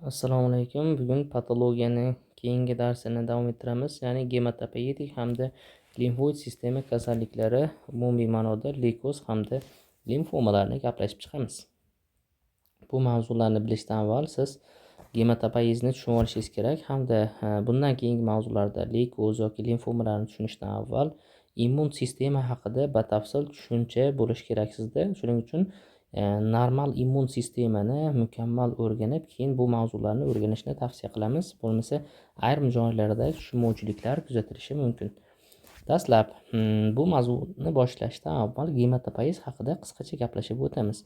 Assalomu alaykum. Bugun patologiyani keyingi darsini davom ettiramiz. Ya'ni gematopoietik hamda limfoid sistema kasalliklari, umumiy ma'noda leykoz hamda limfomalarni gaplashib chiqamiz. Bu mavzularni bilishdan avval siz gematopoiezni tushunib olishingiz kerak hamda bundan keyingi mavzularda leykoz yoki limfomalarni tushunishdan avval immun sistema haqida batafsil tushuncha bo'lishi kerak sizda. Shuning uchun normal immun sistemani mukammal o'rganib, keyin bu mavzularni o'rganishni tavsiya qilamiz. Bo'lmasa ayrim joylarda tushunmovchiliklar kuzatilishi mumkin. Dastlab bu mavzuni boshlashdan avval gematopoiez haqida qisqacha gaplashib o'tamiz.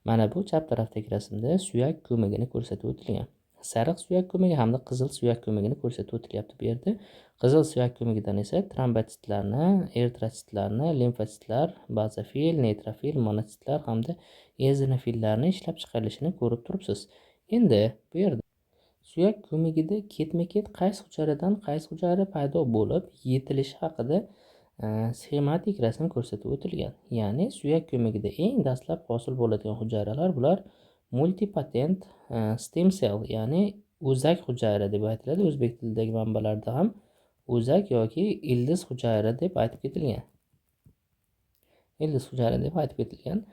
Mana bu chap tarafdagi rasmda suyak ko'magini ko'rsatib o'tilgan. Sariq suyak ko'magi hamda qizil suyak ko'magini ko'rsatib o'tilyapti bu yerda. Qizil suyak ko'magidan esa trombositlarni, eritrotsitlarni, limfositlar, bazofil, neytrofil, monotsitlar hamda eozinofillarni ishlab chiqarilishini ko'rib turibsiz. Endi bu yerda suyak ko'magida ketma-ket qaysi hujayradan qaysi hujayra paydo bo'lib yetilishi haqida sxematik rasm ko'rsatib o'tilgan. Ya'ni suyak ko'magida eng dastlab hosil bo'ladigan hujayralar bular multipotent stem cell, ya'ni o'zak hujayra deb aytiladi. O'zbek tilidagi manbalarda ham o'zak yoki ildiz hujayra deb aytib ketilgan. Ildiz hujayra deb aytib ketilgan.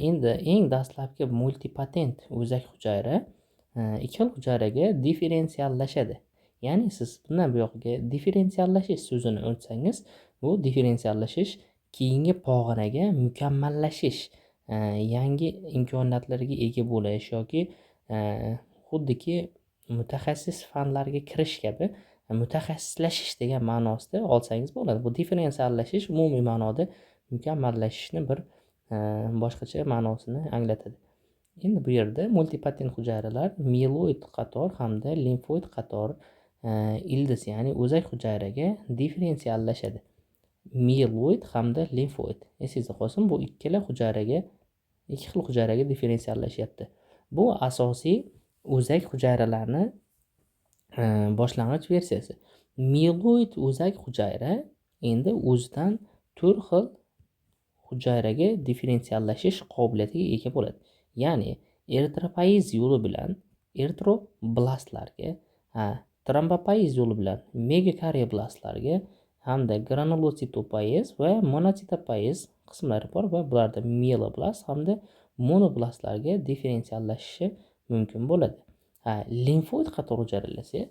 Endi eng dastlabki multipotent o'zak hujayra ikkala hujayraga differensiallashadi. Ya'ni siz bundan bu yoqqa differensiallashish so'zini o'tsangiz, bu differensiallashish keyingi pog'onaga mukammallashish, yangi imkoniyatlarga ega bo'lish yoki xuddiki mutaxassis fanlarga kirish kabi mutaxassislashish degan ma'nosida olsangiz bo'ladi. Bu differensiallashish umumiy ma'noda mukammallashishni bir boshqacha ma'nosini anglatadi. Endi bu yerda multipotent hujayralar mieloid qator hamda limfoid qator ildiz, ya'ni o'zak hujayraga differensiallashadi. Mieloid hamda limfoid. Esingizda qolsin, bu ikki xil hujayraga differensiallashyapti. Bu asosiy o'zak hujayralarni boshlang'ich versiyasi. Mieloid o'zak hujayra endi o'zidan 4 xil hujayraga differensiallashish qobiliyatiga ega bo'ladi. Ya'ni eritropoiez yo'li bilan eritroblastlarga, trombopoiez yo'li bilan megakarioblastlarga hamda granulositopoiez va monotsitopoiez qismlari bor va bularda mieloblast hamda monoblastlarga differensiallashishi mumkin bo'ladi. Limfoid qator hujayralar esa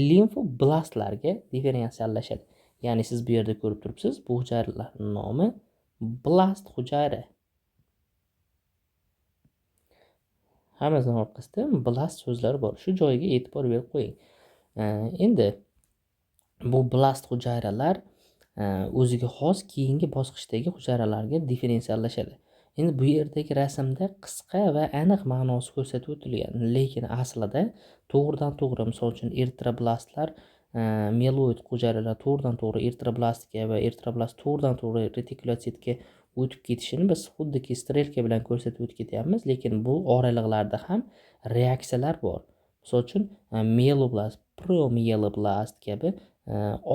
limfoblastlarga differensiallashadi. Ya'ni siz bu yerda ko'rib turibsiz, bu hujayralarning nomi blast hujayra. Hammasidan orqasida blast so'zlari bor. Shu joyiga e'tibor berib qo'ying. Endi bu blast hujayralar o'ziga xos keyingi bosqichdagi hujayralarga differensiallashadi. Endi bu yerdagi rasmda qisqa va aniq ma'nosi ko'rsatib o'tilgan, lekin aslida to'g'ridan to'g'ri, misol uchun eritroblastlar mieloid hujayralar to'g'ridan to'g'ri eritroblastga va eritroblast to'g'ridan to'g'ri retikulositga o'tib ketishini biz xuddiki strelka bilan ko'rsatib o'tib ketyapmiz, lekin bu oraliqlarda ham reaksiyalar bor. Misol uchun mieloblast, promiyeloblast kabi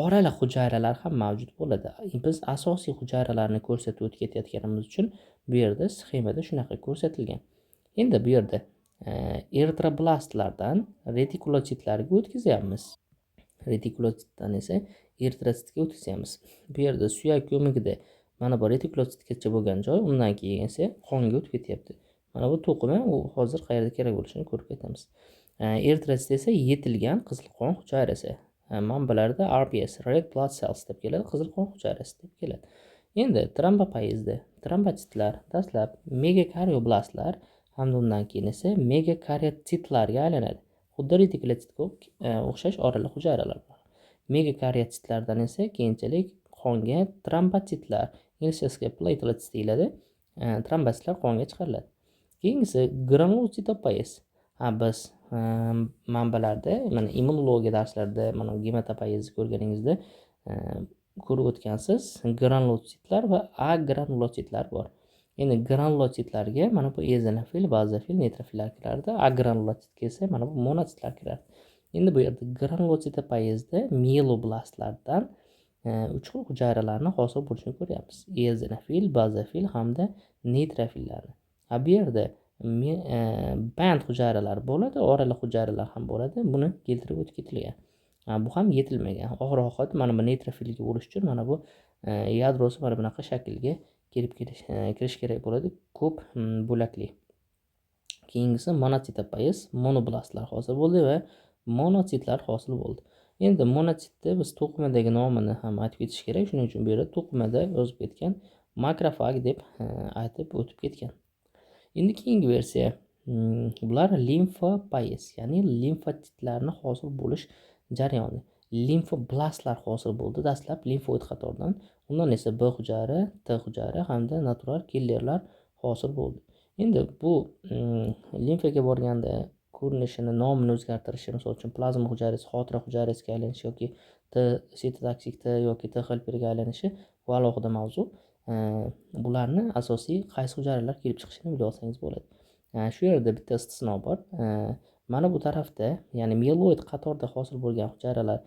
oraliq hujayralar ham mavjud bo'ladi. Biz asosiy hujayralarni ko'rsatib o'tib ketayotganimiz uchun bu yerda sxemada shunaqa ko'rsatilgan. Endi bu yerda eritroblastlardan retikulositlarga o'tkazyapmiz. Retikulositdan esa eritrotsitga o'tkazamiz. Bu yerda suyak ko'magida mana bu retikulositgacha bo'lgan joy, undan keyin esa qonga o'tib ketyapti. Mana bu to'qima, u hozir qayerda kerak bo'lishini ko'rib ketamiz. Eritrotsit esa yetilgan qizil qon hujayrasi. Manbalarda RBS, red blood cells deb keladi, qizil qon hujayrasi deb keladi. Endi trombopoiezda trombositlar dastlab megakarioblastlar hamda undan keyin esa megakariotitlarga aylanadi. Xuddi retikulositga o'xshash oraliq hujayralar bor. Megakariotitlardan esa keyinchalik qonga trombositlar, inglizchasiga platelets deyiladi, trombositlar qonga chiqariladi. Keyingisi granulositopoiez. Biz manbalarda, mana immunologiya darslarida, mana gematopoiezni ko'rganingizda ko'rib o'tgansiz, granulositlar va agranulositlar bor. Endi granulositlarga mana bu eozinofil, bazofil, neytrofillar kiradi, agranulositga esa mana bu monotsitlar kiradi. Endi bu yerda granulositopoiezda mieloblastlardan 3 xil hujayralarni hosil bo'lishini ko'ryapmiz. Eozinofil, bazofil hamda neytrofillarni. Bu yerda band hujayralar bo'ladi, oraliq hujayralar ham bo'ladi. Buni keltirib o'tib ketilgan. Bu ham yetilmagan. Oxir-oqibat mana bu neytrofilga bo'lish uchun mana bu yadrosi mana bunaqa shaklga kirish kerak bo'ladi. Ko'p bo'lakli. Keyingisi monotsitopoez, monoblastlar hosil bo'ldi va monotsitlar hosil bo'ldi. Endi monotsitni biz to'qimadagi nomini ham aytib ketish kerak. Shuning uchun bu yerda to'qimada yozib ketgan, makrofag deb aytib o'tib ketgan. Endi keyingi versiya, bular limfopoez, ya'ni limfotitlarni hosil bo'lish jarayoni. Limfoblastlar hosil bo'ldi dastlab limfoid qatoridan. Undan esa B hujayra, T hujayra hamda natural killerlar hosil bo'ldi. Endi bu limfaga borganda ko'rinishini, nomini o'zgartirishi, misol uchun plazma hujayrasi xotira hujayrasiga aylanishi yoki T sitotoksik T yoki T helperga aylanishi bu alohida mavzu. Bularni asosiy qaysi hujayralar kelib chiqishini bilib olsangiz bo'ladi. Shu yerda bitta istisno bor. Mana bu tarafda, ya'ni mieloid qatorda hosil bo'lgan hujayralar,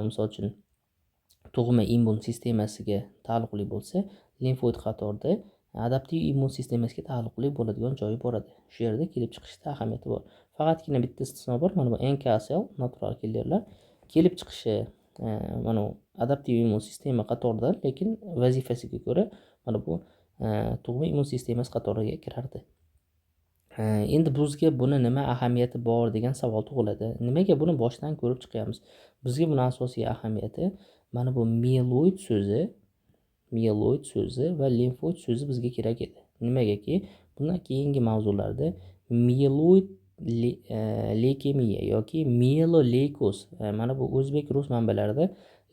misol uchun tug'ma immun sistemasiga taalluqli bo'lsa, limfoid qatorda adaptiv immun sistemasiga taalluqli bo'ladigan joyi bo'ladi. Shu yerda kelib chiqishda ahamiyati bor. Faqatgina bitta istisno bor. Mana bu NK cell, natural killerlar kelib chiqishi mana adaptiv immun sistema qatoridan, lekin vazifasiga ko'ra mana bu tug'ma immun sistemasi qatoriga kirardi. Endi bizga buni nima ahamiyati bor degan savol tug'iladi. Nimaga buni boshdan ko'rib chiqyapmiz? Bizga buni asosiy ahamiyati mana bu mieloid so'zi va limfoid so'zi bizga kerak edi. Nimagaki, bundan keyingi mavzularda mieloid leykemiya yoki mieloleykoz, mana bu o'zbek rus manbalarida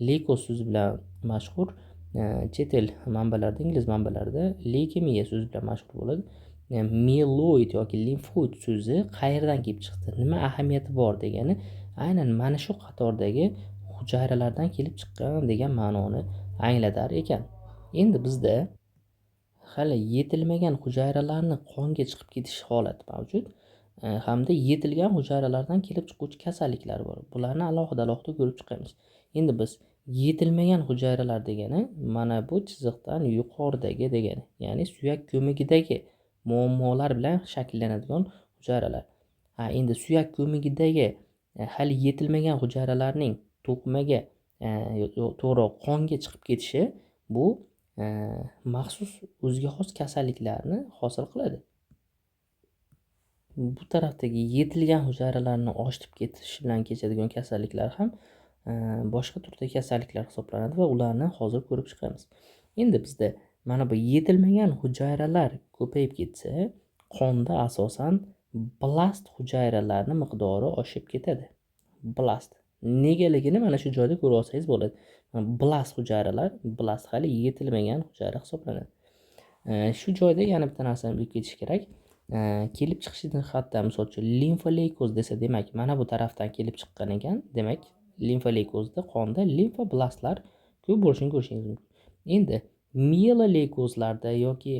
leykoz so'zi bilan mashhur, chet el manbalarida, ingliz manbalarida leykemiya so'zi bilan mashhur bo'ladi. Mieloid yoki limfoid so'zi qayerdan kelib chiqdi? Nima ahamiyati bor degani, aynan mana shu qatordagi hujayralardan kelib chiqqan degan ma'noni anglatar ekan. Endi bizda hali yetilmagan hujayralarni qonga chiqib ketish holati mavjud, hamda yetilgan hujayralardan kelib chiquvchi kasalliklar bor. Bularni alohida ko'rib chiqamiz. Endi biz yetilmagan hujayralar degani mana bu chiziqdan yuqoridagi degani, ya'ni suyak ko'magidagi muammolar bilan shakllanadigan hujayralar. Endi suyak ko'magidagi hali yetilmagan hujayralarning to'qimaga to'g'ri qonga chiqib ketishi bu maxsus o'ziga xos kasalliklarni hosil qiladi. Bu tarafdagi yetilgan hujayralarni ochib ketish bilan kechadigan kasalliklar ham boshqa turdagi kasalliklar hisoblanadi va ularni hozir ko'rib chiqamiz. Endi bizda mana bu yetilmagan hujayralar ko'payib ketsa, qonda asosan blast hujayralarning miqdori oshib ketadi. Blast negaligini mana shu joyda ko'rib olsangiz bo'ladi. Blast hujayralar, blast hali yetilmagan hujayra hisoblanadi. Shu joyda yana bitta narsani bilib ketish kerak. Kelib chiqishidan hatto misol uchun limfoleykoz desa, demak mana bu tarafdan kelib chiqqan ekan. Demak limfoleykozda qonda limfoblastlar ko'p bo'lishini ko'rishingiz mumkin. Endi mieloleykozlarda yoki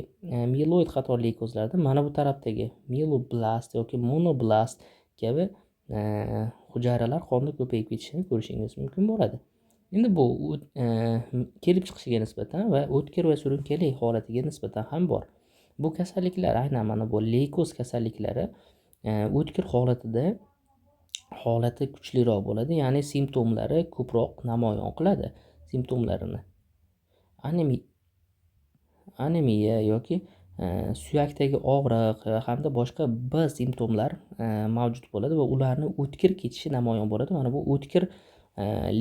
mieloid qator leykozlarda mana bu tarafdagi mieloblast yoki monoblast kabi hujayralar qonda ko'payib ketishini ko'rishingiz mumkin bo'ladi. Endi bu kelib chiqishiga nisbatan va o'tkir va surunkali holatiga nisbatan ham bor. Bu kasalliklar aynan mana bu leykoz kasalliklari o'tkir holatida holati kuchliroq bo'ladi, ya'ni simptomlari ko'proq namoyon qiladi. Simptomlarini anemiya yoki suyakdagi og'riq hamda boshqa B simptomlar mavjud bo'ladi va ularni o'tkir ketishi namoyon bo'ladi. Mana bu o'tkir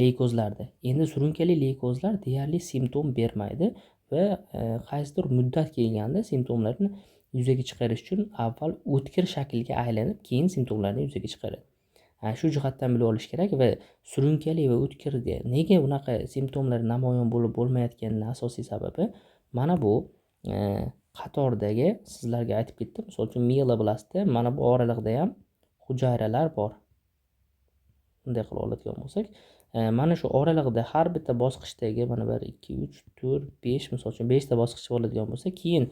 leykozlarda. Endi surunkali leykozlar deyarli simptom bermaydi va qaysidir muddat kelganda simptomlarni yuzaga chiqarish uchun avval o'tkir shaklga aylanib, keyin simptomlarni yuzaga chiqaradi. Shu jihatdan bilib olish kerak va surunkali va o'tkirga nega unaqa simptomlar namoyon bo'lib bo'lmayotganining asosiy sababi mana bu qatordagi sizlarga aytib ketdim. Misol uchun mieloblastda mana bu oraliqda ham hujayralar bor. Bunday qilib oladigan bo'lsak, mana shu oralig'ida har bitta bosqichdagi mana 1 2 3 4 5 misol uchun 5 ta bosqich bo'ladigan bo'lsa, keyin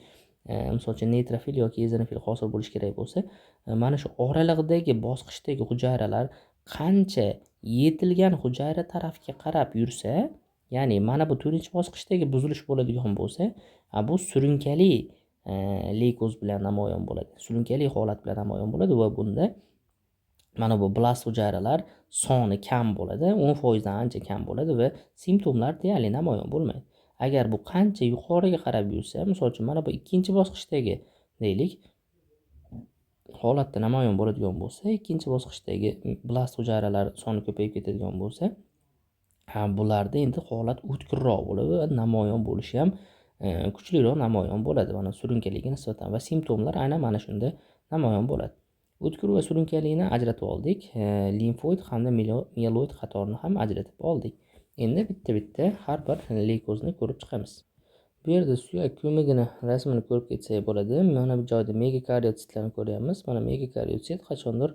misol uchun neytrofil yoki ezinofil hosil bo'lish kerak bo'lsa, mana shu oralig'idagi bosqichdagi hujayralar qancha yetilgan hujayra tarafga qarab yursa, ya'ni mana bu 4-bosqichdagi buzilish bo'ladigan bo'lsa, bu surunkali leykoz bilan namoyon bo'ladi. Surunkali holat bilan namoyon bo'ladi va bunda mana bu blast hujayralar soni kam bo'ladi, 10% dan ancha kam bo'ladi va simptomlar deyarli namoyon bo'lmaydi. Agar bu qancha yuqoriga qarab yursa, misol uchun mana bu ikkinchi bosqichdagi deylik holatda namoyon bo'ladigan bo'lsa, ikkinchi bosqichdagi blast hujayralar soni ko'payib ketadigan bo'lsa, bularda endi holat o'tkirroq bo'ladi va namoyon bo'lishi ham kuchliroq namoyon bo'ladi mana surunkaliga nisbatan va simptomlar aynan mana shunda namoyon bo'ladi. O'tkir va surunkalilikni ajratib oldik. Limfoid hamda mieloid qatorini ham ajratib oldik. Endi bitta-bitta har bir leykozni ko'rib chiqamiz. Bu yerda suyak ko'migini rasmini ko'rib ketsak bo'ladi. Mana bu joyda megakariotsitlarni ko'ryapmiz. Mana megakariyotsit qachondir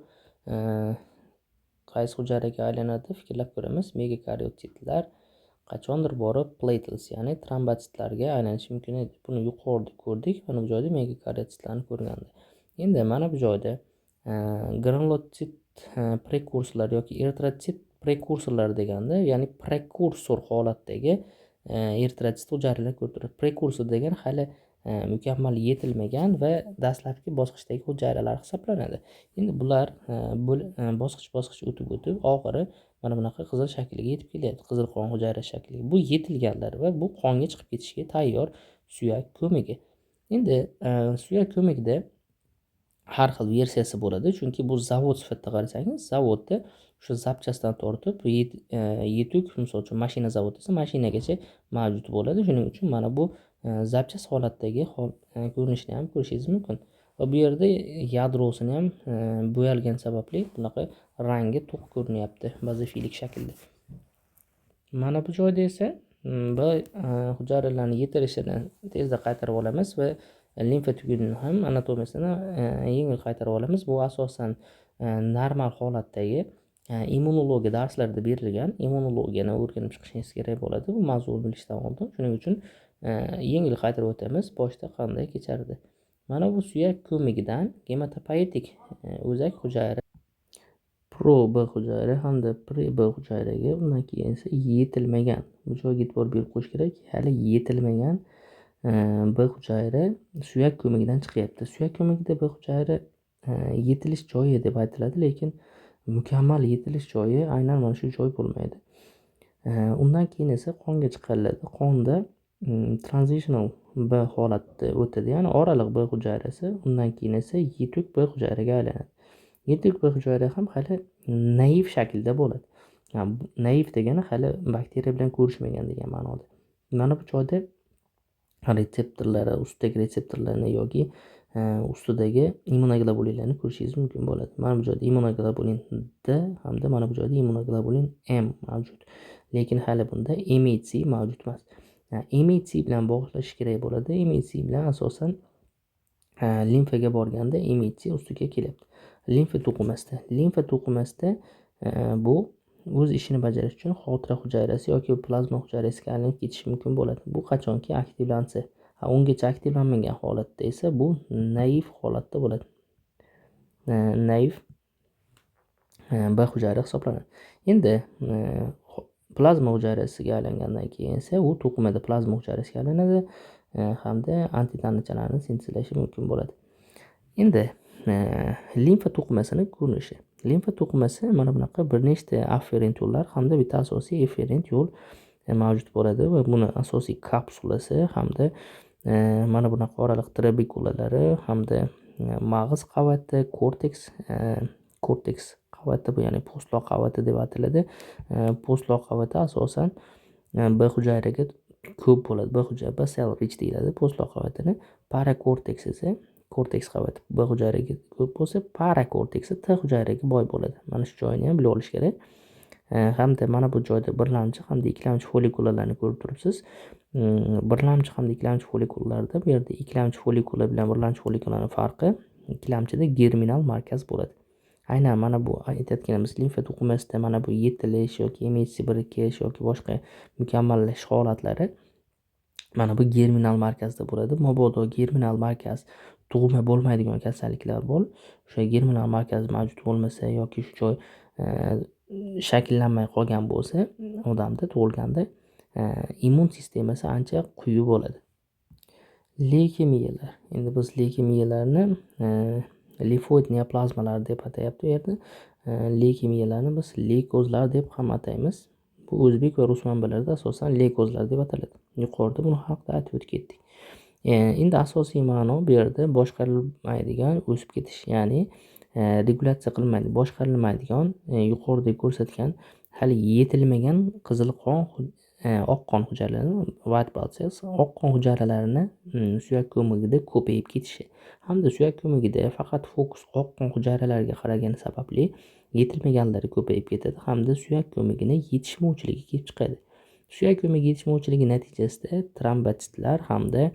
qaysi hujayraga aylanadi fikrlab ko'ramiz. Megakariotsitlar qachondir borib platelets, ya'ni trombotsitlarga aylanishi mumkin edi. Buni yuqorida ko'rdik. Mana bu joyda megakariotsitlarni ko'rganda. Endi mana bu joyda granulotsit prekursorlar yoki eritrotsit prekursorlar deganda, ya'ni prekursor holatdagi eritrotsit hujayralar ko'rib turibdi. Prekursor degan hali mukammal yetilmagan va dastlabki bosqichdagi hujayralar hisoblanadi. Endi bular bosqich-bosqich o'tib oxiri mana bunaqa qizil shaklga yetib kelyapti. Qizil qon hujayra shakliga. Bu yetilganlar va bu qonga chiqib ketishga tayyor suyak ko'migi. Endi suyak ko'migida har xil versiyasi bo'ladi, chunki bu zavod sifatida qarasangiz, zavodda o'sha zapchastdan tortib yetuk, misol uchun mashina zavodi esa mashinagacha mavjud bo'ladi. Shuning uchun mana bu zapchast holatdagi ko'rinishni ham ko'rishingiz mumkin. Va bu yerda yadrosini ham bo'yalgani sababli bunaqa rangi to'q ko'rinyapti bazofilik shaklda. Mana bu joyda esa bu hujayralarning yetilishini tezda qaytarib olamiz va limfa tugunini ham anatomiyasini yengil qaytarib olamiz. Bu asosan normal holatdagi immunologiya darslarida berilgan immunologiyani o'rganib chiqishingiz kerak bo'ladi. Bu mavzuni bilishdan oldin. Shuning uchun yengil qaytarib o'tamiz. Boshda qanday kechardi. Mana bu suyak ko'migidan gematopoietik o'zak hujayra, pro B hujayra hamda pre B hujayraga, undan keyin esa yetilmagan. Bu joyga e'tibor berib qo'yish kerak. Hali yetilmagan B hujayra suyak ko'migidan chiqyapti. Suyak ko'migida B hujayra yetilish joyi deb aytiladi, lekin mukammal yetilish joyi aynan mana shu joy bo'lmaydi. Undan keyin esa qonga chiqariladi. Qonda transitional B holatda o'tadi, ya'ni oraliq B hujayrasi, undan keyin esa yetuk B hujayraga aylanadi. Yetuk B hujayra ham hali naiv shaklda bo'ladi. Naiv degani hali bakteriya bilan ko'rishmagan degan ma'noda. Mana bu joyda retseptorlari, ustidagi retseptorlarni yoki ustidagi immunoglobulinlarni ko'rishingiz mumkin bo'ladi. Mana bu joyda immunoglobulin D hamda mana bu joyda immunoglobulin M mavjud. Lekin hali bunda MHC mavjud emas. MHC bilan bog'lash kerak bo'ladi. MHC bilan asosan limfaga borganda MHC ustiga kelyapti. Limfa to'qimasida bu o'z ishini bajarish uchun xotira hujayrasi yoki plazma hujayrasiga aylanib ketishi mumkin bo'ladi. Bu qachonki aktivlansa, ungacha aktivlanmagan holatda esa bu naiv holatda bo'ladi. Naiv B hujayra hisoblanadi. Endi plazma hujayrasiga aylangandan keyin esa u to'qimada plazma hujayrasiga aylanadi hamda antitanachalarni sintezlashi mumkin bo'ladi. Endi limfa to'qimasining ko'rinishi. Limfa to'qimasi mana bunaqa bir nechta afferent yo'llar hamda bitta asosiy efferent yo'l mavjud bo'ladi va buni asosiy kapsulasi hamda mana bunaqa oraliq trabekulalari hamda mag'iz qavati, korteks qavati, bu ya'ni po'stloq qavati deb ataladi. Po'stloq qavati asosan B hujayraga ko'p bo'ladi. B hujayra cell rich deyiladi po'stloq qavatini. Parakorteks esa korteks qavati B hujayraga ko'p bo'lsa, parakorteks T hujayraga boy bo'ladi. Mana shu joyini ham bilib olish kerak. Hamda mana bu joyda birlamchi hamda ikkilamchi folikularni ko'rib turibsiz. Birlamchi hamda ikkilamchi folikularda bu yerda ikkilamchi folikula bilan birlamchi folikularning farqi, ikkilamchida germinal markaz bo'ladi. Aynan mana bu aytayotganimiz limfa to'qimasida mana bu yetilish yoki MHC birikish yoki boshqa mukammallashish holatlari mana bu germinal markazda bo'ladi. Mabodo germinal markaz tug'ma bo'lmaydigan kasalliklar bor. O'sha germinal markaz mavjud bo'lmasa yoki shu joy shakllanmay qolgan bo'lsa, odamda tug'ilganda immun sistemasi ancha quyi bo'ladi. Leykemiyalar. Endi biz leykemiyalarni limfoid neoplazmalar deb atayapti u yerda. Leykemiyalarni biz leykozlar deb ham ataymiz. Bu o'zbek va rus manbalarida asosan leykozlar deb ataladi. Yuqorida buni haqida aytib o'tib ketdik. Endi asosiy ma'no bu yerda boshqarilmaydigan o'sib ketish, ya'ni regulyatsiya qilinmaydi, boshqarilmaydigan, yuqorida ko'rsatgan hali yetilmagan qizil qon, oq qon hujayralari, white blood cells, oq qon hujayralarini suyak ko'magida ko'payib ketishi hamda suyak ko'magida faqat fokus oq qon hujayralariga qaragani sababli yetilmaganlari ko'payib ketadi hamda suyak ko'magini yetishmovchiligi kelib chiqadi. Suyak ko'magi yetishmovchiligi natijasida trombotitlar hamda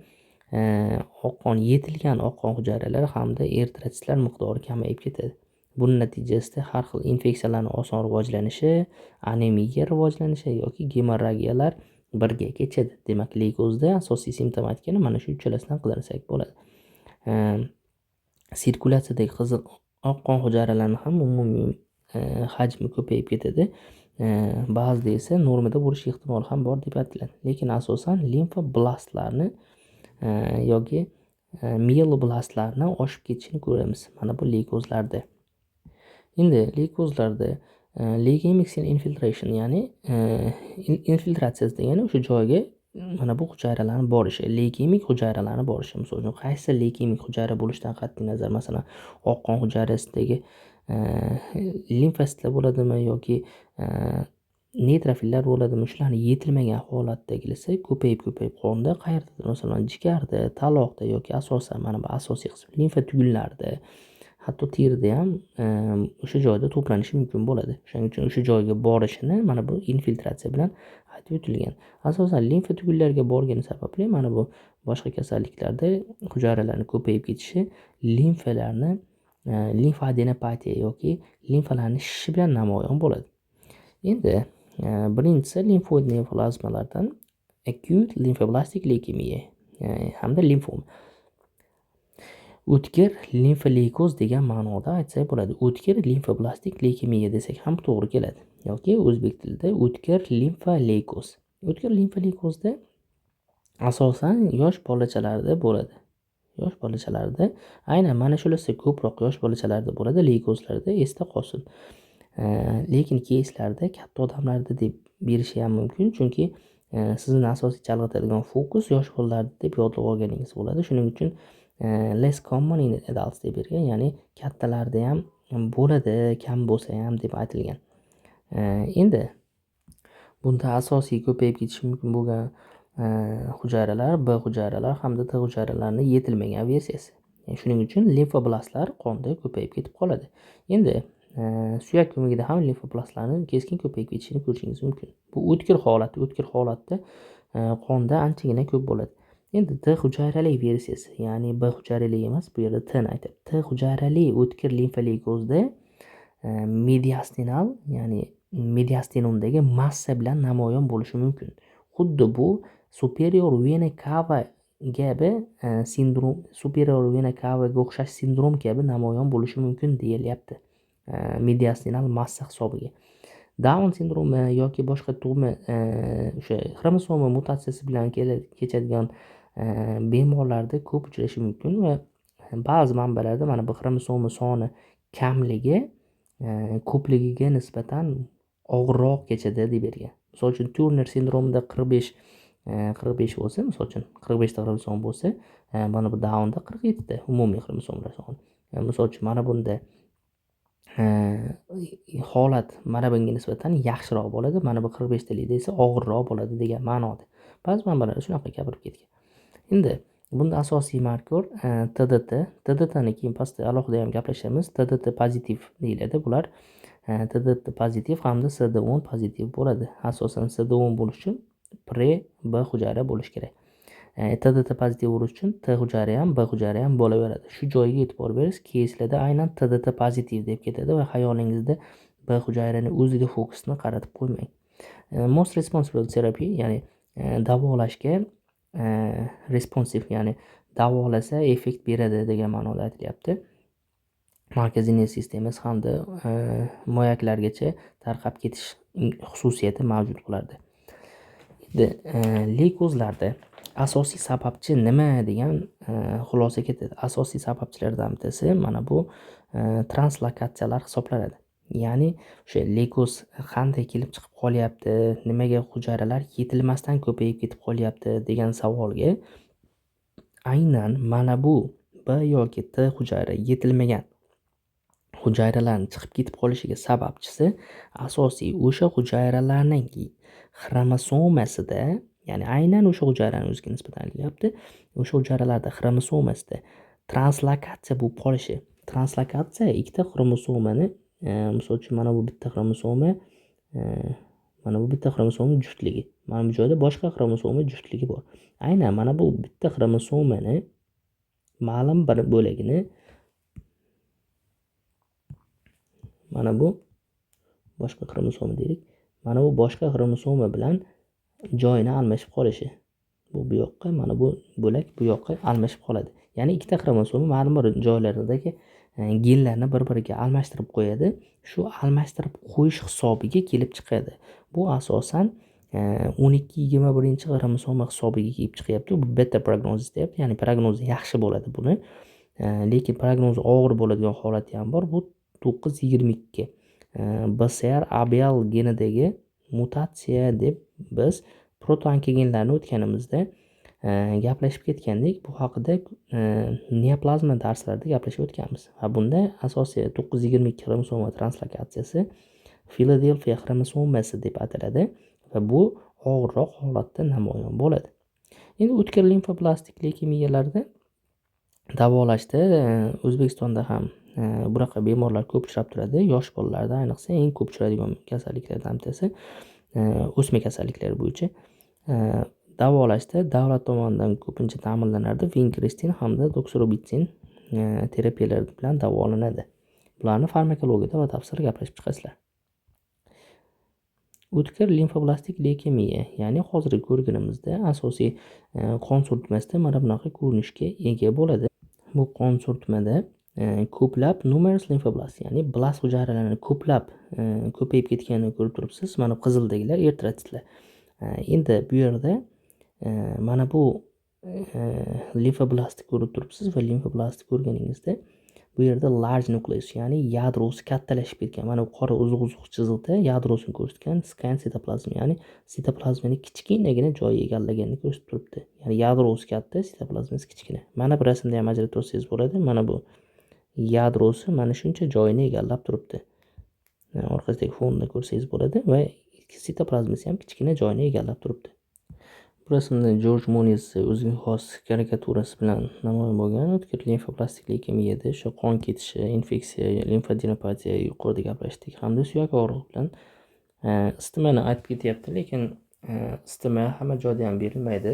oq qon, yetilgan oq qon hujayralari hamda eritrotsitlar miqdori kamayib ketadi. Buning natijasida har xil infeksiyalarning oson rivojlanishi, anemiya rivojlanishi yoki gemorragiyalar birga kechadi. Demak, leykozda asosiy simptomatikani mana shu uchalasidan qidirsak bo'ladi. Sirkulyatsiyadagi qizil oq qon hujayralarining ham umumiy hajmi ko'payib ketadi. Ba'zida esa normada bo'lish ehtimoli ham bor deb aytiladi. Lekin asosan limfoblastlarni yoki mieloblastlarni oshib ketishini ko'ramiz mana bu leykozlarda. Endi leykozlarda leukemik cell infiltration, ya'ni infiltratsiyasi degani o'sha joyga mana bu hujayralarni borishi, leukemik hujayralarni borishi. Misol uchun qaysi leukemik hujayra bo'lishidan qat'iy nazar, masalan, oq qon hujayrasidagi limfositlar bo'ladimi yoki neytrofillar bo'ladimi, shularni yetilmagan holatdagisi ko'payib qonda qayerdadir, masalan, jigarda, taloqda yoki asosan mana bu asosiy qism limfa tugunlarida, hatto terida ham o'sha joyda to'planishi mumkin bo'ladi. Shuning uchun o'sha joyga borishini mana bu infiltratsiya bilan aytib o'tilgan. Asosan limfa tugunlariga borgani sababli mana bu boshqa kasalliklarda hujayralarning ko'payib ketishi limfalarni limfadenopatiya yoki limfalarning shishishi bilan namoyon bo'ladi. Endi birinchisi limfoid neoplazmalardan acute lymphoblastic leukemia hamda limfoma. O'tkir limfoleykoz degan ma'noda aytsak bo'ladi. O'tkir limfoblastik leukemiya desak ham to'g'ri keladi. Yoki o'zbek tilida o'tkir limfoleykoz. O'tkir limfoleykozda asosan yosh bolachalarda bo'ladi. Yosh bolachalarda, aynan mana shularsa ko'proq yosh bolachalarda bo'ladi, leykozlarda esda qolsin. Lekin keyslarda katta odamlarda deb berishi ham mumkin, chunki sizni asosiy chalg'itadigan fokus yosh bolalarda deb yodlab olganingiz bo'ladi. Shuning uchun less common in adults deb bergan, ya'ni kattalarda ham bo'ladi, kam bo'lsa ham deb aytilgan. Endi bunda asosiy ko'payib ketishi mumkin bo'lgan hujayralar B hujayralar hamda T hujayralarining yetilmagan versiyasi. Shuning uchun limfoblastlar qonda ko'payib ketib qoladi. Endi suyak ko'magida ham limfoblastlarning keskin ko'payib ketishini ko'rishingiz mumkin. Bu o'tkir holatda qonda anchagina ko'p bo'ladi. Endi T hujayrali versiyasi, ya'ni B hujayrali emas, bu yerda T ni aytib. T hujayrali o'tkir limfoleykozda mediastinal, ya'ni mediastinumdagi massa bilan namoyon bo'lishi mumkin. Xuddi bu superior vena cava kabi sindrom, superior vena cavaga o'xshash sindrom kabi namoyon bo'lishi mumkin deyilyapti. Mediastinal massa hisobiga. Down sindromi yoki boshqa tug'ma o'sha xromosoma mutatsiyasi bilan kechadigan bemorlarda ko'p uchrashi mumkin va ba'zi manbalarda mana bu xromosoma soni kamligi ko'pligiga nisbatan og'irroq kechadi deb bergan. Misol uchun Turner sindromida 45 bo'lsa, misol uchun 45 ta xromosom bo'lsa, mana bu Downda 47 ta umumiy xromosomalar soni. Misol uchun mana bunda holat mana bunga nisbatan yaxshiroq bo'ladi, mana bu 45 talikda esa og'irroq bo'ladi degan ma'noda. Ba'zi manbalarda shunaqa gapirib ketgan. Endi bunda asosiy markor TDT. TDTni keyin pastda alohida ham gaplashamiz. TDT pozitiv deyiladi bular. TDT pozitiv hamda CD10 pozitiv bo'ladi. Asosan CD10 bo'lish uchun pre-B hujayra bo'lish kerak. TDT pozitiv bo'lish uchun T hujayra ham, B hujayra ham bo'laveradi. Shu joyga e'tibor berish, keyslarda aynan TDT pozitiv deb ketadi va xayolingizda B hujayrani o'ziga fokusni qaratib qo'ymang. Most responsible therapy, ya'ni davolashga responsive, ya'ni davolasa effekt beradi degan ma'noda aytilyapti. Markaziy nerv sistemasi hamda moyaklargacha tarqab ketish xususiyati mavjud bo'lardi. Endi leykozlarda asosiy sababchi nima degan xulosaga ketadi. Asosiy sababchilardan bittasi mana bu translokatsiyalar hisoblanadi. Ya'ni o'sha leykoz qanday kelib chiqib qolyapti, nimaga hujayralar yetilmasdan ko'payib ketib qolyapti degan savolga aynan mana bu B yoki T hujayra yetilmagan hujayralarning chiqib ketib qolishiga sababchisi asosiy o'sha hujayralarning xromosomasida, ya'ni aynan o'sha hujayraning o'ziga nisbatan aytilyapti, o'sha hujayralarda xromosomasida translokatsiya bo'lib qolishi. Translokatsiya ikkita xromosomani, misol uchun mana bu bitta xromosoma, mana bu bitta xromosoma juftligi, mana bu joyda boshqa xromosoma juftligi bor. Aynan mana bu bitta xromosomani ma'lum bir bo'lagini, mana bu boshqa xromosoma deylik, mana bu boshqa xromosoma bilan joyini almashib qolishi. Bu yoqqa, mana bu bo'lak bu yoqqa almashib qoladi. Ya'ni ikkita xromosoma ma'lum bir joylaridagi genlarni bir-biriga almashtirib qo'yadi. Shu almashtirib qo'yish hisobiga kelib chiqadi. Bu asosan 12-21-xromosoma hisobiga kelib chiqyapti. Bu beta prognozis deyapti. Ya'ni prognozi yaxshi bo'ladi buni. Lekin prognozi og'ir bo'ladigan holati ham bor. Bu 9-22 BCR abial genidagi mutatsiya deb biz protoonkogenlarni o'tganimizda gaplashib ketgandik. Bu haqida neoplazma darslarida gaplashib o'tganmiz. Va bunda asosiy 9-22 xromosoma translokatsiyasi Filadelfiya xromosomasi deb ataladi va bu og'irroq holatda namoyon bo'ladi. Endi o'tkir limfoblastik leykemiyalarda davolashda O'zbekistonda ham bunaqa bemorlar ko'p uchrab turadi. Yosh bolalarda ayniqsa eng ko'p uchraydigan kasalliklardan bittasi o'sma kasalliklari bo'yicha davolashda davlat tomonidan ko'pincha ta'minlanadi. Vinkristin hamda doksirubitsin terapiyalari bilan davolanadi. Bularni farmakologiyada batafsil gaplashib chiqasizlar. O'tkir limfoblastik leykemiya, ya'ni hozirgi ko'rganimizda asosiy qon surtmasida mana bunaqa ko'rinishga ega bo'ladi. Bu qon surtmada ko'plab numerous limfoblast, ya'ni blast hujayralarini ko'plab ko'payib ketganini ko'rib turibsiz. Mana qizildagilar eritrotitlar. Endi bu yerda mana bu limfoblastni ko'rib turibsiz va limfoblastni ko'rganingizda bu yerda large nucleus, ya'ni yadrosi kattalashib ketgan. Mana bu qora uzuq-uzuq chiziqda yadrosini ko'rsatgan scan sitoplazm, ya'ni sitoplazmani kichkinagina joyi egallaganini ko'rsatib turibdi. Ya'ni yadrosi katta, sitoplazmasi kichkina. Mana bu rasmda ham ajratib olsangiz bo'ladi. Mana bu yadrosi mana shuncha joyini egallab turibdi. Orqasidagi fonda ko'rsangiz bo'ladi va sitoplazmasi ham kichkina joyini egallab turibdi. Bu rasmda Jorj Muniz o'ziga xos karikaturasi bilan namoyon bo'lgan o'tkir limfoblastik leykemiyada o'sha qon ketishi, infeksiya, limfadenopatiya yuqorida gaplashdik hamda suyak og'rig'i bilan isitmani aytib ketyapti, lekin isitma hamma joyda ham berilmaydi.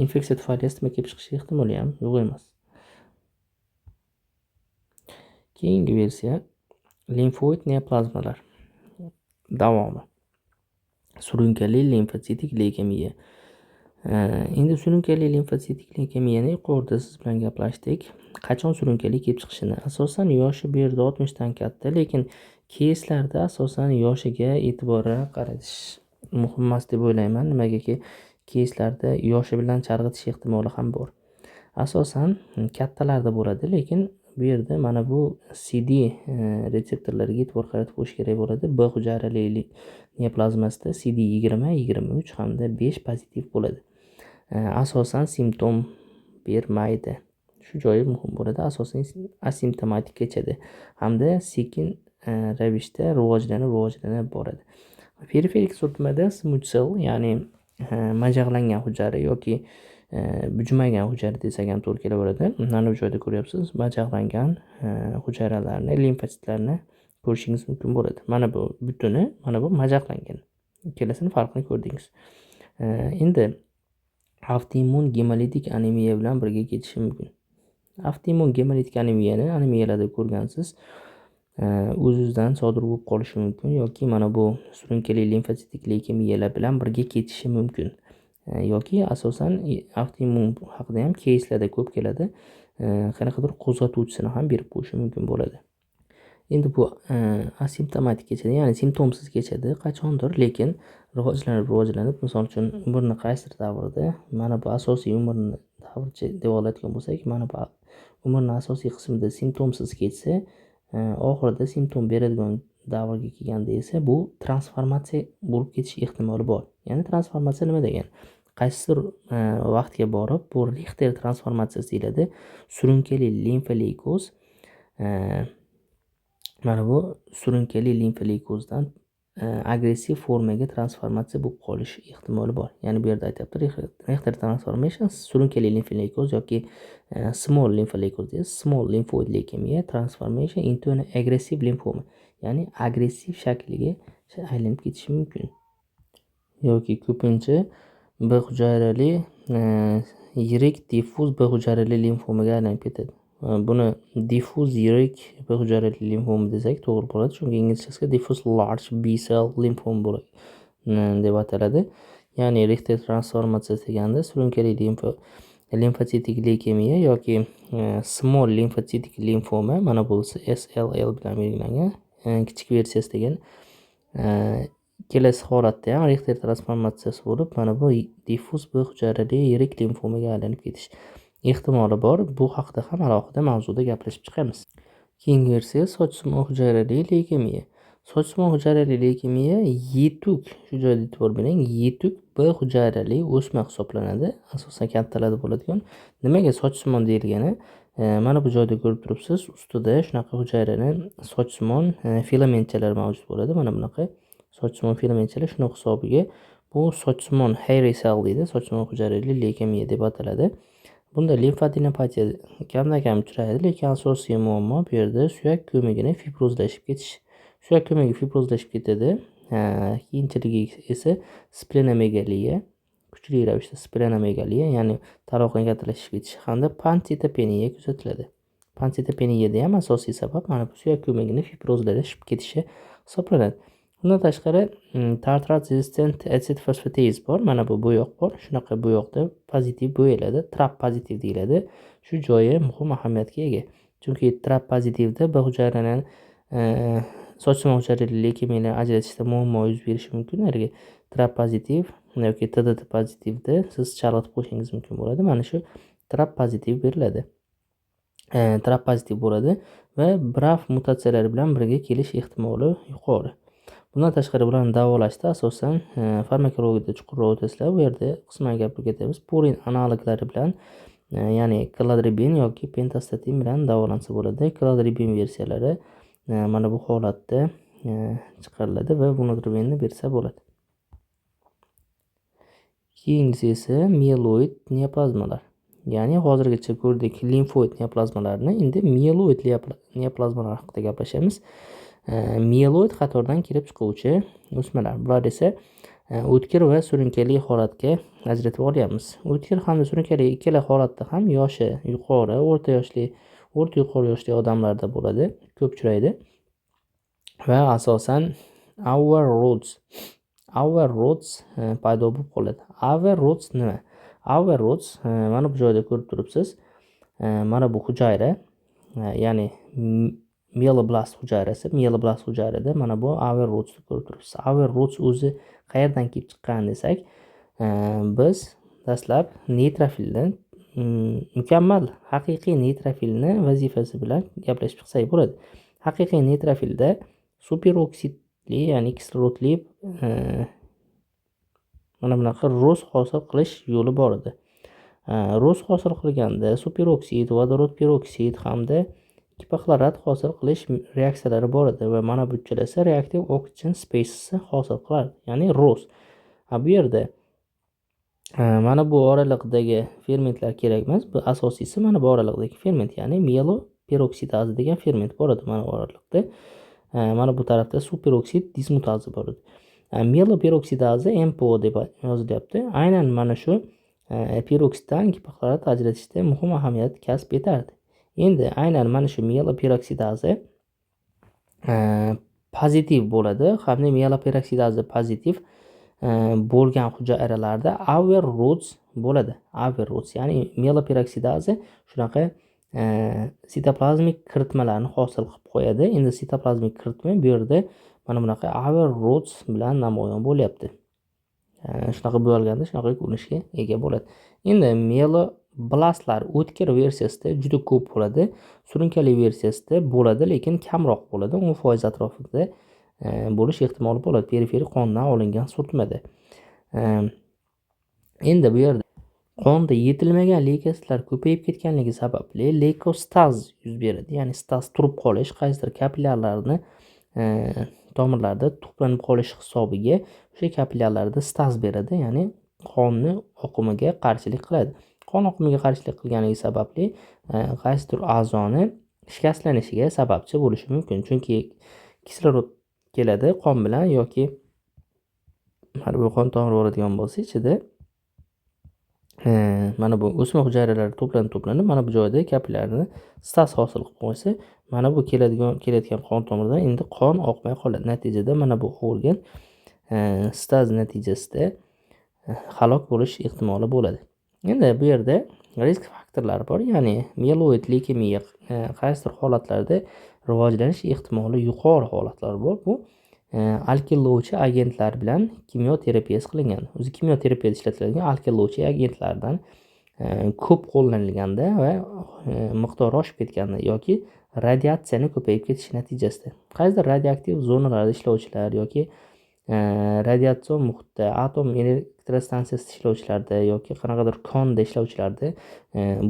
Infeksiya tufayli isitma kelib chiqishi ehtimoli ham yo'q emas. Keyingi versiya limfoid neoplazmalar davomi. Surunkali limfotsitik leykemiya. Endi surunkali limfotsitik leykemiyani yuqorida siz bilan gaplashdik. Qachon surunkali kelib chiqishini. Asosan yoshi bu yerda 60 dan katta, lekin keyslarda asosan yoshiga e'tibor qaratish muhim emas deb o'ylayman. Nimagaki keyslarda yoshi bilan chalg'itish ehtimoli ham bor. Asosan kattalarda bo'ladi, lekin bu yerda mana bu CD retseptorlariga e'tibor qaratib qo'yish kerak bo'ladi. B hujayrali neoplazmasida CD20, 23 hamda 5 pozitiv bo'ladi. Asosan simptom bermaydi. Shu joyi muhim bo'ladi. Asosan asimptomatik kechadi hamda sekin ravishda rivojlanib boradi. Periferik surtmada smooth cell, ya'ni majag'langan hujayra yoki bujmagan hujayra desak ham to'g'ri kelaveradi. Mana bu joyda ko'ryapsiz, majag'langan hujayralarni, limfositlarni ko'rishingiz mumkin bo'ladi. Mana bu butuni, mana bu majag'langan. Ikkalasini farqini ko'rdingiz. Endi avtoimmun gemolitik anemiya bilan birga ketishi mumkin. Avtoimmun gemolitik anemiyalarda ko'rgansiz, o'z-o'zidan sodir bo'lib qolishi mumkin yoki mana bu surunkali limfotsitik leykemiyalar bilan birga ketishi mumkin. Yoki asosan avtoimmun haqida ham keyslarda ko'p keladi. Qanaqadir qo'zg'atuvchisini ham berib qo'yishi mumkin bo'ladi. Endi bu asimptomatik kechadi, ya'ni simptomsiz kechadi qachondir, lekin rivojlanib, misol uchun umrni qaysidir davrida, mana bu asosiy umrni davri deb oladigan bo'lsak, mana bu umrni asosiy qismida simptomsiz kechsa, oxirida simptom beradigan davrga kelganda esa bu transformatsiya bo'lib ketish ehtimoli bor. Ya'ni transformatsiya nima degani? Qaysidir vaqtga borib, bu Richter transformatsiyasi deyiladi. Surunkali limfoleykoz mana bu surunkali limfoleykozdan agressiv formaga transformatsiya bo'lib qolish ehtimoli bor. Ya'ni bu yerda aytyapti, Richter transformation surunkali limfoleykoz yoki small limfoleykoz deydi. Small lymphoid leukemia transformation into an aggressive lymphoma. Ya'ni agressiv shakliga aylanib ketishi mumkin. Yoki ko'pincha B hujayrali yirik diffuz B hujayrali limfomaga aylanib ketadi. Buni diffuz yirik B hujayrali limfoma desak to'g'ri bo'ladi, chunki inglizchasiga diffuz large B cell lymphoma deb ataladi. Ya'ni Richter transformatsiyasi deganda surunkali limfotsitik leukemiya yoki small limfotsitik limfoma, mana bu SLL bilan belgilangan, kichik versiyasi degan. Kelasi holatda ham Richter transformatsiyasi bo'lib, mana bu diffuz B hujayrali yirik limfomaga aylanib ketish ehtimoli bor. Bu haqida ham alohida mavzuda gaplashib chiqamiz. Keyingi versiya sochsimon hujayrali leukemiya. Sochsimon hujayrali leukemiya yetuk, shu joyda e'tibor bering, yetuk B hujayrali o'sma hisoblanadi. Asosan kattalarda bo'ladigan. Nimaga sochsimon deyilgani? Mana bu joyda ko'rib turibsiz, ustida shunaqa hujayraning sochsimon filamentchalar mavjud bo'ladi. Mana bunaqa sochsimon filamentchalar, shuni hisobiga bu sochsimon hairy cell deydi, sochsimon hujayrali leukemiya deb ataladi. Bunda limfadenopatiya kamdan-kam uchraydi, lekin asosiy muammo bu yerda suyak ko'magini fibrozlashib ketish. Suyak ko'magi fibrozlashib ketadi. Keyinchiligi esa splenomegalia, kuchli ravishda splenomegalia, ya'ni taroqning kattalashib ketishi hamda pantsitopeniya kuzatiladi. Pantsitopeniyada ham asosiy sabab mana bu suyak ko'magini fibrozlashib ketishi hisoblanadi. Bundan tashqari tartrat resistant acid phosphatase bor. Mana bu bo'yoq bor. Shunaqa bo'yoqda pozitiv bo'yaladi, trap pozitiv deyiladi. Shu joyi muhim ahamiyatga ega. Chunki trap pozitivda B hujayraning sochsimon hujayrali leukemiyalarni ajratishda muammo yuz berishi mumkin. Agarga trap pozitiv yoki TDT pozitivda siz chalg'itib qo'yishingiz mumkin bo'ladi. Mana shu trap pozitiv beriladi. Trap pozitiv bo'ladi va BRAF mutatsiyalari bilan birga kelish ehtimoli yuqori. Bundan tashqari bularni davolashda asosan farmakologiyada chuqurroq o'tasizlar. Bu yerda qisman gapirib ketamiz. Purin analoglari bilan, ya'ni kladribin yoki pentastatin bilan davolansa bo'ladi. Kladribin versiyalari mana bu holatda chiqariladi va bunodribinni bersa bo'ladi. Keyingisi esa mieloid neoplazmalar. Ya'ni hozirgacha ko'rdik limfoid neoplazmalarni, endi mieloid neoplazmalar haqida gaplashamiz. Mieloid qatoridan kelib chiquvchi o'smalar. Bular esa o'tkir va surunkali holatga ajratib olyapmiz. O'tkir hamda surunkali ikkala holatda ham yoshi yuqori, o'rta yuqori yoshli odamlarda bo'ladi, ko'p uchraydi. Va asosan Auer Rhodes paydo bo'lib qoladi. Auer Rhodes nima? Auer Rhodes mana bu joyda ko'rib turibsiz. Mana bu hujayra, ya'ni mieloblast hujayrasi, mieloblast hujayrada mana bu Auer Rhodesni ko'rib turibsiz. Auer Rhodes o'zi qayerdan kelib chiqqan desak, biz dastlab neytrofildan mukammal haqiqiy neytrofilni vazifasi bilan gaplashib chiqsak bo'ladi. Haqiqiy neytrofilda superoksidli, ya'ni kislorodli mana bunaqa ro'z hosil qilish yo'li bor edi. Ro'z hosil qilganda superoksid, vodorod peroksid hamda kipixlorat hosil qilish reaksiyalari bor edi va mana bu uchalasi reaktiv oxygen species hosil qiladi, ya'ni ro'z. Bu yerda mana bu oraliqdagi fermentlar kerak emas. Bu asosiysi mana bu oraliqdagi ferment, ya'ni mieloperoksidaza degan ferment bor edi mana bu oraliqda. Mana bu tarafda superoksid dismutaza bor edi. Mieloperoksidaza MPO deb yozilyapti. Aynan mana shu peroksiddan kipixlorat ajratishda muhim ahamiyat kasb etardi. Endi aynan mana shu mieloperoksidaza pozitiv bo'ladi hamda mieloperoksidaza pozitiv bo'lgan hujayralarda Auer Rhodes bo'ladi. Auer Rhodes, ya'ni mieloperoksidaza shunaqa sitoplazmik kiritmalarni hosil qilib qo'yadi. Endi sitoplazmik kiritma bu yerda mana bunaqa Averroes bilan namoyon bo'lyapti. Shunaqa bo'lganda shunaqa ko'rinishga ega bo'ladi. Endi meloblastlar o'tkir versiyasida juda ko'p bo'ladi. Surunkali versiyasida bo'ladi, lekin kamroq bo'ladi. 10% atrofida bo'lish ehtimoli bo'ladi perifer qondan olingan surtmada. Endi bu yerda qonda yetilmagan leykositlar ko'payib ketganligi sababli leykostaz yuz beradi. Ya'ni staz turib qolish, qaysidir kapillyarlarni tomirlarda to'planib qolish hisobiga o'sha kapillyarlarda staz beradi, ya'ni qonni oqimiga qarshilik qiladi. Qon oqimiga qarshilik qilganligi sababli qaysidir a'zoni shikastlanishiga sababchi bo'lishi mumkin. Chunki kislorod keladi qon bilan yoki har bir qon tomiri boradigan bo'lsa ichida mana bu o'sma hujayralari to'planib mana bu joyda kapillyarni staz hosil qilib qo'ysa, mana bu kelayotgan qon tomiridan endi qon oqmay qoladi. Natijada mana bu organ staz natijasida halok bo'lish ehtimoli bo'ladi. Endi bu yerda risk faktorlari bor, ya'ni mieloid leykemiya qaysidir holatlarda rivojlanish ehtimoli yuqori holatlar bor. Bu alkillovchi agentlar bilan kimyoterapiyasi qilingan. O'zi kimyoterapiyada ishlatiladigan alkillovchi agentlardan ko'p qo'llanilganda va miqdori oshib ketganda yoki radiatsiyani ko'payib ketishi natijasida qaysidir radioaktiv zonalarda ishlovchilar yoki radiatsion muhitda atom elektrostansiyasida ishlovchilarda yoki qanaqadir konda ishlovchilarda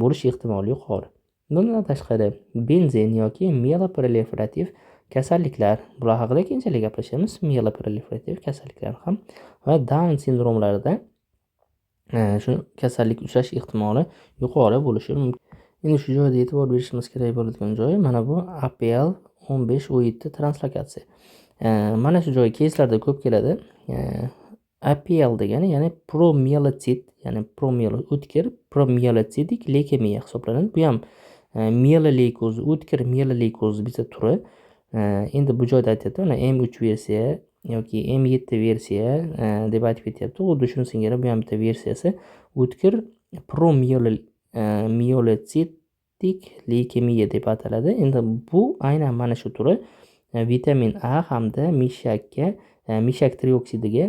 bo'lish ehtimoli yuqori. Bundan tashqari benzin yoki mieloproliferativ kasalliklar, bular haqida keyinchalik gaplashamiz. Mieloproliferativ kasalliklar ham va Down sindromlarida shu kasallik uchrash ehtimoli yuqori bo'lishi mumkin. Endi shu joyda e'tibor berishimiz kerak bo'ladigan joyi mana bu APL 15O7 translokatsiya. Mana shu joy keyslarda ko'p keladi. APL degani ya'ni promielotsit, ya'ni o'tkir promielotsidik leykemiya hisoblanadi. Bu ham mieloleykoz, o'tkir mieloleykoz bitta turi. Endi bu joyda aytyapti, mana M3 versiya yoki M7 versiya deb aytib ketyapti. Xuddi shuni singari bu ham bitta versiyasi o'tkir promielotsidik leykemiya deb ataladi. Endi bu aynan mana shu turi vitamin A hamda mishak trioksidiga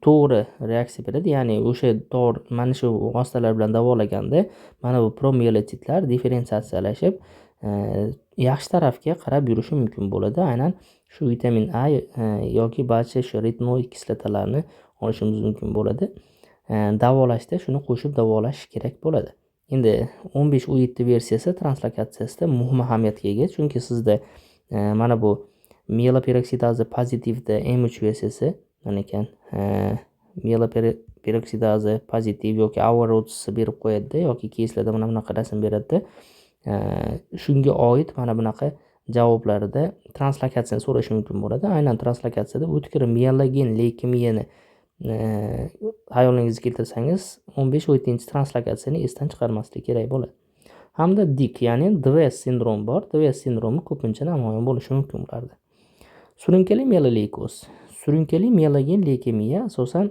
to'g'ri reaksiya beradi. Ya'ni o'sha dori mana shu vositalar bilan davolaganda mana bu promielotsidlar differensiatsiyalashib yaxshi tarafga qarab yurishi mumkin bo'ladi. Aynan shu vitamin A yoki barcha shu retinoid kislotalarni olishimiz mumkin bo'ladi. Davolashda shuni qo'shib davolash kerak bo'ladi. Endi 15O7 versiyasi translokatsiyasida muhim ahamiyatga ega, chunki sizda mana bu mieloperoksidaza pozitivda M3 versiyasi mana ekan, mieloperoksidaza pozitiv yoki Averroes berib qo'yadi yoki keyslarda mana bunaqa rasm beradi. Shunga oid mana bunaqa javoblarida translokatsiyani so'rash mumkin bo'ladi. Aynan translokatsiyada o'tkir mielogen leykemiyani hayolingizga keltirsangiz 15-17 translokatsiyani esdan chiqarmaslik kerak bo'ladi. Hamda DIK, ya'ni Dves sindrom bor. Dves sindromi ko'pincha namoyon bo'lishi mumkin ularda. Surunkali mieloleykoz. Surunkali mielogen leykemiya asosan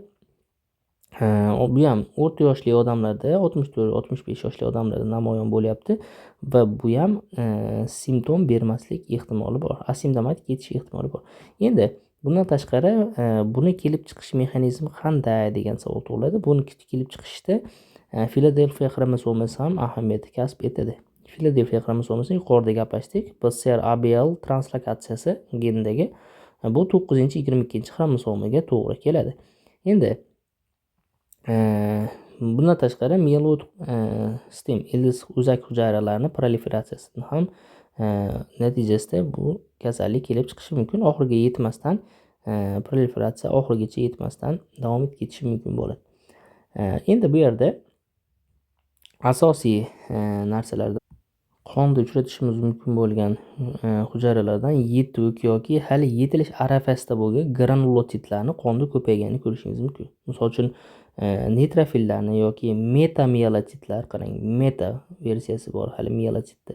bu ham o'rta yoshli odamlarda, 64-65 yoshli odamlarda namoyon bo'lyapti va bu ham simptom bermaslik ehtimoli bor, asimptomatik ketish ehtimoli bor. Endi bundan tashqari buni kelib chiqish mexanizmi qanday degan savol tug'iladi. Buni kelib chiqishda Filadelfiya xromosomasi ham ahamiyat kasb etadi. Filadelfiya xromosomasini yuqorida gaplashdik. BCR-ABL translokatsiyasi genidagi bu 9-22 xromosomaga to'g'ri keladi. Endi bundan tashqari mieloid stem ildiz o'zak hujayralarini proliferatsiyasini ham natijasida bu kasallik kelib chiqishi mumkin. Oxiriga yetmasdan proliferatsiya oxirigacha yetmasdan davom etib ketishi mumkin bo'ladi. Endi bu yerda asosiy narsalarda qonda uchratishimiz mumkin bo'lgan hujayralardan yetuk yoki hali yetilish arafasida bo'lgan granulotitlarni qonda ko'payganini ko'rishingiz mumkin. Misol uchun neytrofillarni yoki meta-mielotitlar, qarang, meta versiyasi bor hali mielotitda,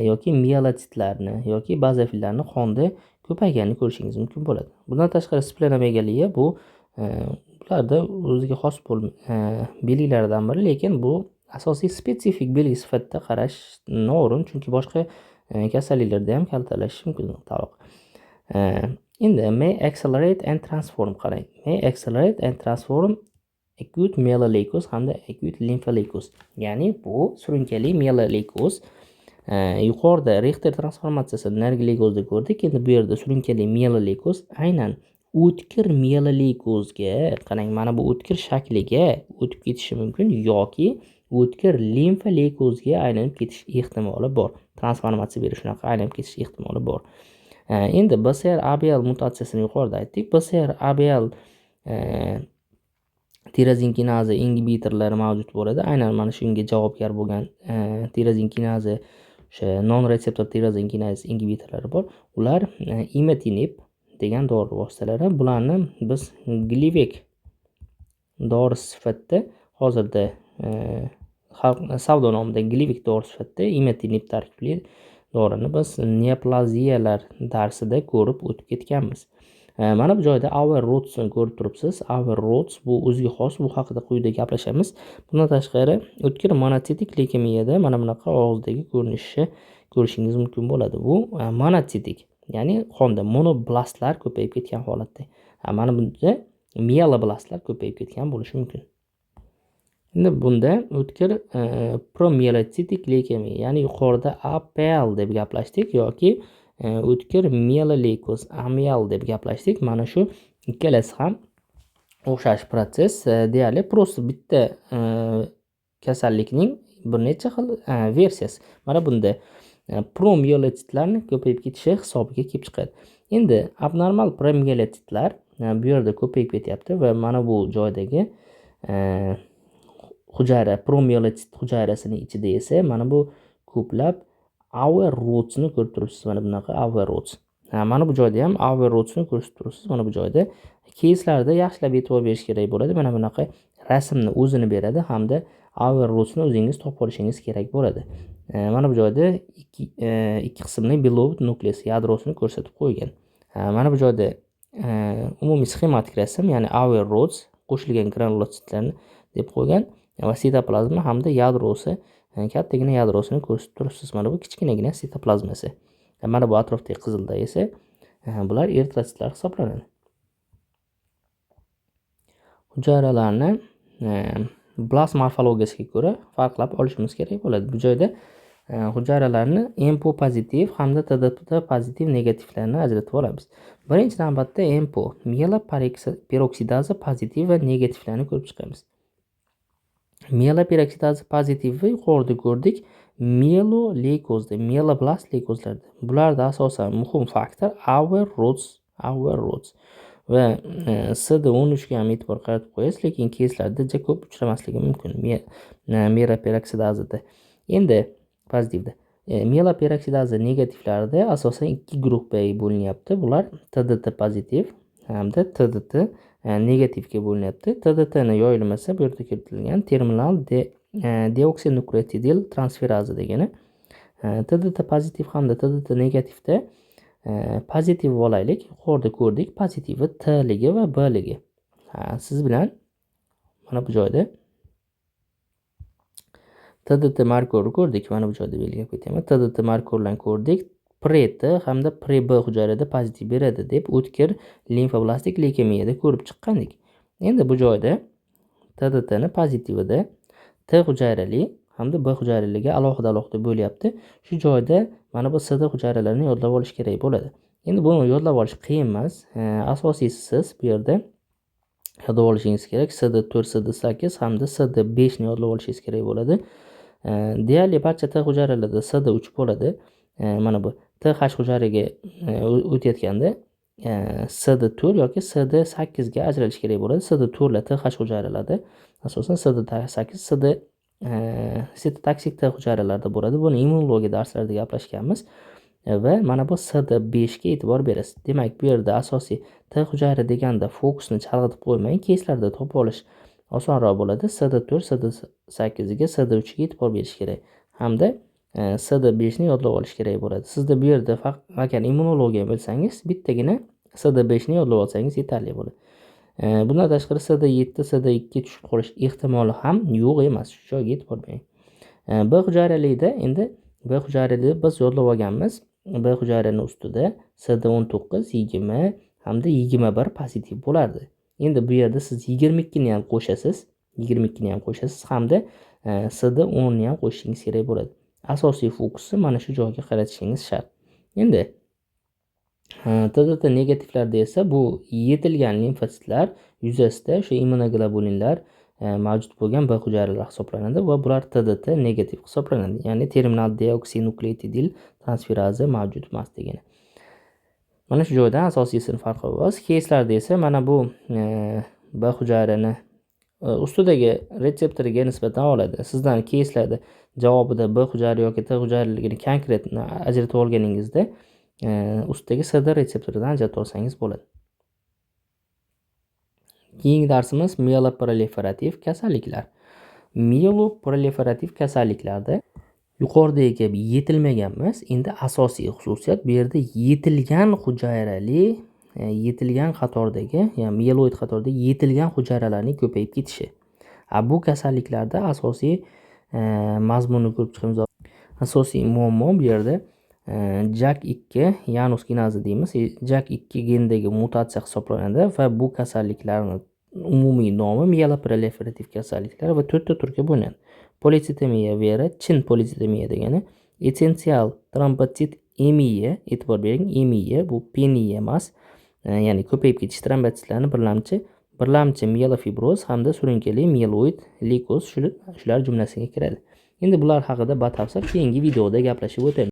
yoki mielotitlarni yoki bazofillarni qonda ko'payganini ko'rishingiz mumkin bo'ladi. Bundan tashqari splenomegalia bu ularda o'ziga xos belgilaridan biri, lekin bu asosiy spetsifik belgi sifatida qarash noo'rin, chunki boshqa kasalliklarda ham kaltalashishi mumkin tavoq. Endi may accelerate and transform qarang. May accelerate and transform acute myeloleukoz hamda acute limfoleukoz. Ya'ni bu surunkali myeloleukoz. Yuqorida Richter transformatsiyasini nargileykozda ko'rdik. Endi bu yerda surunkali myeloleukoz aynan o'tkir myeloleukozga, qarang, mana bu o'tkir shakliga o'tib ketishi mumkin yoki o'tkir limfoleukozga aylanib ketish ehtimoli bor. Transformatsiya berish shunaqa aylanib ketish ehtimoli bor. Endi BCR-ABL mutatsiyasini yuqorida aytdik. BCR-ABL tirozin kinazi ingibitorlari mavjud bo'ladi. Aynan mana shunga javobgar bo'lgan tirozin kinazi, o'sha non-reseptor tirozin kinaz ingibitorlari bor. Ular imatinib degan dori vositalari. Bularni biz Glivec dori sifatida hozirda savdo nomida Glivec dori sifatida imatinib tarkibli dorini biz neoplaziyalar darsida ko'rib o'tib ketganmiz. Mana bu joyda Auer-Rotz'ni ko'rib turibsiz. Auer-Rotz bu o'ziga xos, bu haqida quyida gaplashamiz. Bundan tashqari o'tkir monotsitik leykemiyada mana bunaqa og'izdagi ko'rishingiz mumkin bo'ladi. Bu monotsitik, ya'ni qonda monoblastlar ko'payib ketgan holatda. Mana bunda mieloblastlar ko'payib ketgan bo'lishi mumkin. Endi bunda o'tkir promyelocitik leykemiya, ya'ni yuqorida APL deb gaplashdik yoki o'tkir myeloleukoz AML deb gaplashdik. Mana shu ikkalasi ham o'xshash protsess, deyarli prosta bitta kasallikning bir necha xil versiyasi. Mana bunda promyelotitlarni ko'payib ketishi hisobiga kelib chiqadi. Endi abnormal promyelotitlar bu yerda ko'payib ketyapti va mana bu joydagi hujayra, promyelotit hujayrasining ichida esa mana bu ko'plab Auer-Rotz'ni ko'rib turibsiz. Mana bunaqa Auer-Rotz. Mana bu joyda ham Auer-Rotz'ni ko'rib turibsiz. Mana bu joyda keyslarda yaxshilab e'tibor berish kerak bo'ladi. Mana bunaqa rasmni o'zini beradi hamda Auer-Rotz'ni o'zingiz topib olishingiz kerak bo'ladi. Mana bu joyda ikki qismli beloved nukleus yadrosini ko'rsatib qo'ygan. Mana bu joyda umumiy sxematik rasm, ya'ni Auer-Rotz qo'shilgan granulositlarni deb qo'ygan va sitoplazma hamda yadrosi, kattagina yadrosini ko'rsatib turibsiz. Mana bu kichkinagina sitoplazmasi. Mana bu atrofdagi qizilda esa bular eritrotsitlar hisoblanadi. Hujayralarni blast morfologiyasiga ko'ra farqlab olishimiz kerak bo'ladi. Bu joyda hujayralarni MPO pozitiv hamda TDP pozitiv negativlarni ajratib olamiz. Birinchi navbatda MPO mieloperoksidaza pozitiv va negativlarni ko'rib chiqamiz. Mieloperoksidaza pozitivni yuqorida ko'rdik. Myeloleykozda, mieloblast leykozlarda. Bularda asosan muhim faktor Auer-Rotz va CD13 ga ham e'tibor qaratib qo'yasiz, lekin keyslarda juda ko'p uchramasligi mumkin mieloperoksidazada. Endi pozitivda. Mieloperoksidaza negativlarida asosan ikki guruhga bo'linyapti. Bular TDT pozitiv hamda TDT negativga bo'linyapti. TDTni yoyilmasi bu yerda kiritilgan terminal deoksinukleotidil transferaza degani. TDT pozitiv hamda TDT negativda pozitiv olaylik. Yuqorida ko'rdik pozitivi T ligi va B ligi. Siz bilan mana bu joyda TDT markori ko'rdik. Mana bu joyda belgilab ketaman. TDT markorlarni ko'rdik. Pre-T hamda pre-B hujayrada pozitiv beradi deb o'tkir limfoblastik leykemiyada ko'rib chiqqandik. Endi bu joyda TDTni pozitivida T hujayrali hamda B hujayraliga alohida bo'lyapti. Shu joyda mana bu CD hujayralarini yodlab olish kerak bo'ladi. Endi buni yodlab olish qiyin emas. Asosiysi siz bu yerda yodlab olishingiz kerak. CD4, CD8 hamda CD5 ni yodlab olishingiz kerak bo'ladi. Deyarli barcha T hujayralarda CD3 bo'ladi. Mana bu TH hujayraga o'tayotganda CD4 yoki CD8 ga ajralish kerak bo'ladi. CD4 lar TH hujayralarda, asosan CD8, sitotoksik T hujayralarda bo'ladi. Buni immunologiya darslarida gaplashganmiz va mana bu CD5 ga e'tibor berasiz. Demak, bu yerda asosiy T hujayra deganda fokusni chalg'itib qo'ymang, keyslarda topib olish osonroq bo'ladi. CD4, CD8 ga, CD3 ga e'tibor berish kerak hamda CD5 ni yodlab olish kerak bo'ladi. Sizda bu yerda agar immunologiya bilsangiz, bittagina CD5 ni yodlab olsangiz yetarli bo'ladi. Bundan tashqari CD7, CD2 tushib qolish ehtimoli ham yo'q emas. Shu joyga e'tibor bering. B hujayralikda endi B hujayralikda biz yodlab olganmiz. B hujayraning ustida CD19, 20 hamda 21 pozitiv bo'lardi. Endi bu yerda siz 22 ni ham qo'shasiz. 22 ni ham qo'shasiz hamda CD10 ni ham qo'shishingiz kerak bo'ladi. Asosiy fokusni mana shu joyga qaratishingiz shart. Endi TDT negativlarda esa bu yetilgan limfositlar yuzasida o'sha immunoglobulinlar mavjud bo'lgan B hujayralar hisoblanadi va bular TDT negativ hisoblanadi. Ya'ni terminal deoksinukleotidil transferaza mavjud emas degani. Mana shu joydan asosiysini farq qilamiz. Keyslarda esa mana bu B hujayraning ustidagi retseptoriga nisbatan oladi. Sizdan keyslarda javobida B hujayra yoki T hujayraligini konkretni ajratib olganingizda ustidagi CD retseptoridan ajratib olsangiz bo'ladi. Keyingi darsimiz mieloproliferativ kasalliklar. Mieloproliferativ kasalliklarda yuqoridagi kabi yetilmagan emas. Endi asosiy xususiyat bu yerda yetilgan hujayrali, yetilgan qatordagi, ya'ni mieloid qatoridagi yetilgan hujayralarning ko'payib ketishi. Bu kasalliklarda asosiy mazmunni ko'rib chiqamiz. Asosiy muammo bu yerda JAK2 Janus genazi deymiz. JAK2 genidagi mutatsiya hisoblanadi va bu kasalliklarning umumiy nomi mieloproliferativ kasalliklar va 4 ta turga bo'linadi. Polisitemiya vera, chin polisitemiya degani, essensial trombosit emiya, e'tibor bering, emiya bu peniya emas, ya'ni ko'payib ketish trombositlarning birlamchi mielofibroz hamda surunkali mieloid leykoz shular jumlasiga kiradi. Endi bular haqida batafsil keyingi videoda gaplashib o'tamiz.